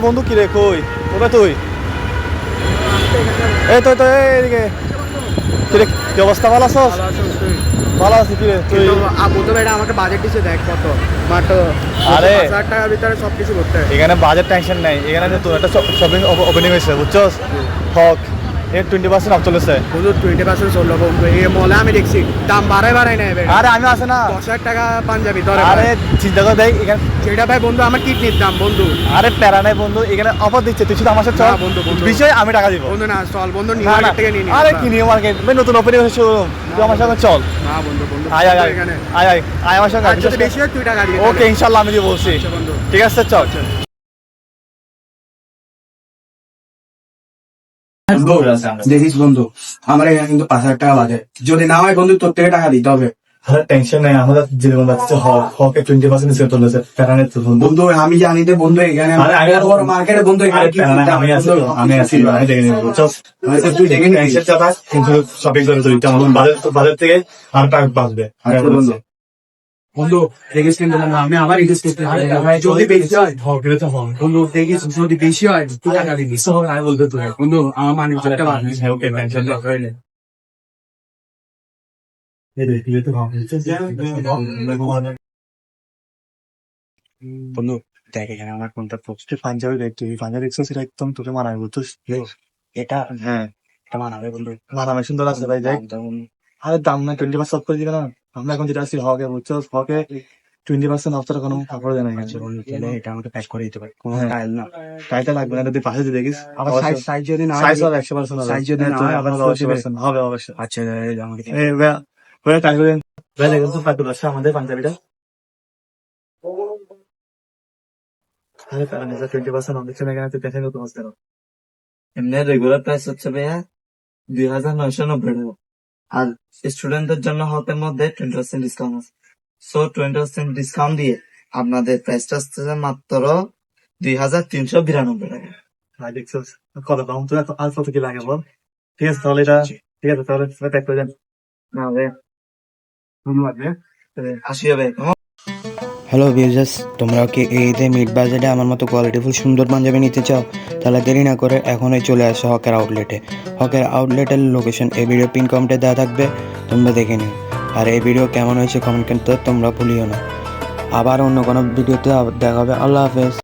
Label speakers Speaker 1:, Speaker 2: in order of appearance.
Speaker 1: বন্ধু কিরে কই কোথায় তুই? এই তো এইদিকে। কিরে কি অবস্থা, ভালো আছস? ভালো আছি। কিরে তুই?
Speaker 2: আপু তো এটা আমাকে বাজেট দিছে, দেখ কত মাত্র
Speaker 1: আরে
Speaker 2: 5000 টাকার ভিতরে সবকিছু করতে।
Speaker 1: এখানে বাজেট টেনশন নাই, এখানে যে তোর একটা শপিং ওপেনিং হয়েছে বুঝছস, হক এর 20% অফ চলেছে।
Speaker 2: বন্ধু 20% চললো বন্ধু, এই মলে আমি দেখছি দাম বাড়াই নাই ভাই।
Speaker 1: আরে আমি আছে না
Speaker 2: 10,000 টাকা পাঞ্জাবি ধরে।
Speaker 1: আরে চিন্তা করে দেখ এখানে
Speaker 2: সেটা ভাই বন্ধু আমার কিডনির দাম বন্ধু।
Speaker 1: আরে প্যারা নাই বন্ধু, এখানে অফার দিচ্ছে, তুই শুধু আমার সাথে চল।
Speaker 2: না বন্ধু, বন্ধু।
Speaker 1: বিষয় আমি টাকা দিব।
Speaker 2: বন্ধু না চল বন্ধু, নিউ
Speaker 1: না, না,
Speaker 2: মার্কেট থেকে নিয়ে নি।
Speaker 1: আরে কি নিউ মার্কেট ভাই, নতুন ওপেনিং হয়েছে শোরুম, তুই আমার সাথে চল।
Speaker 2: না বন্ধু, বন্ধু
Speaker 1: আয় আয় আয়
Speaker 2: এখানে
Speaker 1: আয় আয় আয় আমার সঙ্গে
Speaker 2: আর যদি বেশি হয় তুই টাকা দিয়ে
Speaker 1: ওকে ইনশাল্লাহ আমি দিয়ে বলছি।
Speaker 2: আচ্ছা বন্ধু।
Speaker 1: ঠিক আছে চল।
Speaker 2: দেখিস বন্ধু, আমার এখানে কিন্তু 5000 টাকা বাজে, যদি না হয় বন্ধু তোর থেকে টাকা দিতে হবে।
Speaker 1: টেনশন নাই, আমাদের জীবন যাচ্ছে হকে 20% ডিসকাউন্ট চলেছে, প্যারানের তো বন্ধু।
Speaker 2: বন্ধু আমি জানি তো বন্ধু, এখানে
Speaker 1: আরে আগে
Speaker 2: বড় মার্কেটে বন্ধু এখানে কি
Speaker 1: আমি আছি আমি দেখে নেবো চল।
Speaker 2: তুই দেখে নিবি।
Speaker 1: টেনশন চাপাস কিন্তু শপিং করে তুই আমার বাজার থেকে আর টাকা বাঁচবে।
Speaker 2: আচ্ছা বন্ধু। বন্ধু দেখিস কিন্তু বন্ধু, আমি আবার রিকোয়েস্ট করতে চাই, যদি বেশি হয়
Speaker 1: হকে তো হক
Speaker 2: বন্ধু, দেখিস যদি বেশি হয় তুই টাকা দিবি
Speaker 1: আমি বলতে তুই
Speaker 2: বন্ধু, আমার মানি একটা বার
Speaker 1: ওকে টেনশন নেই। বন্ধু দেখ এখানে আমার কোনটা প্রস্তুত পাঞ্জাবি দেখ, তুই পাঞ্জাবি দেখছিস, এটা একদম তোকে মানাবে বুঝছিস।
Speaker 2: এটা
Speaker 1: হ্যাঁ
Speaker 2: এটা মানাবে বন্ধু।
Speaker 1: মানাবে, সুন্দর আছে ভাই দেখ। আরে দাম না 20% অফ করে দিবে না, আমরা এখন যেটা আছি হকে বুঝছস, হকে 20% অফ ছাড়া কোনো কাপড় দেয় না এখানে।
Speaker 2: এটা আমাকে প্যাক করে দিতে পারে, কোনো
Speaker 1: হ্যাঁ।
Speaker 2: টাইল না।
Speaker 1: টাইটা লাগবে না, তুই পাশে যে দেখিস
Speaker 2: আবার সাইজ যদি না
Speaker 1: সাইজ হবে 100% হবে।
Speaker 2: সাইজ যদি না হয় আবার
Speaker 1: 100% হবে অবশ্যই।
Speaker 2: আচ্ছা আমাকে দিবে।
Speaker 1: এই ভাই ট্রাই করে ভাই, দেখুন তো পাকুল আছে আমাদের পাঞ্জাবিটা। আরে প্যারা নিজে 20% অফ দিচ্ছে না এখানে, তুই দেখেন তো তোমার জন্য।
Speaker 3: এমনি রেগুলার প্রাইস হচ্ছে ভাইয়া 2,990 টাকা, আর স্টুডেন্টদের জন্য হকের মধ্যে 20% ডিসকাউন্ট আছে। সো 20% ডিসকাউন্ট দিয়ে আপনাদের প্রাইসটা আসছে মাত্র 2,392 টাকা।
Speaker 1: ভাই দেখছিস কত দাম, তুই আর কত কি লাগে বল। ঠিক আছে তাহলে এটা, ঠিক আছে তাহলে প্যাক করে দেন।
Speaker 3: না ভাইয়া,
Speaker 2: ধন্যবাদ ভাই।
Speaker 3: আসিয়া ভাই
Speaker 4: হ্যালো ভিউজার্স, তোমরাও কি এই ঈদে মিড বাজেটে আমার মতো কোয়ালিটিফুল সুন্দর পাঞ্জাবি নিতে চাও? তাহলে দেরি না করে এখনই চলে আসো হকের আউটলেটে। হকের আউটলেটের লোকেশন এই ভিডিও পিন কমেন্টে দেওয়া থাকবে, তোমরা দেখে নিও। আর এই ভিডিও কেমন হয়েছে কমেন্ট করতে তোমরা ভুলিও না। আবার অন্য কোনো ভিডিওতে দেখা হবে। আল্লাহ হাফেজ।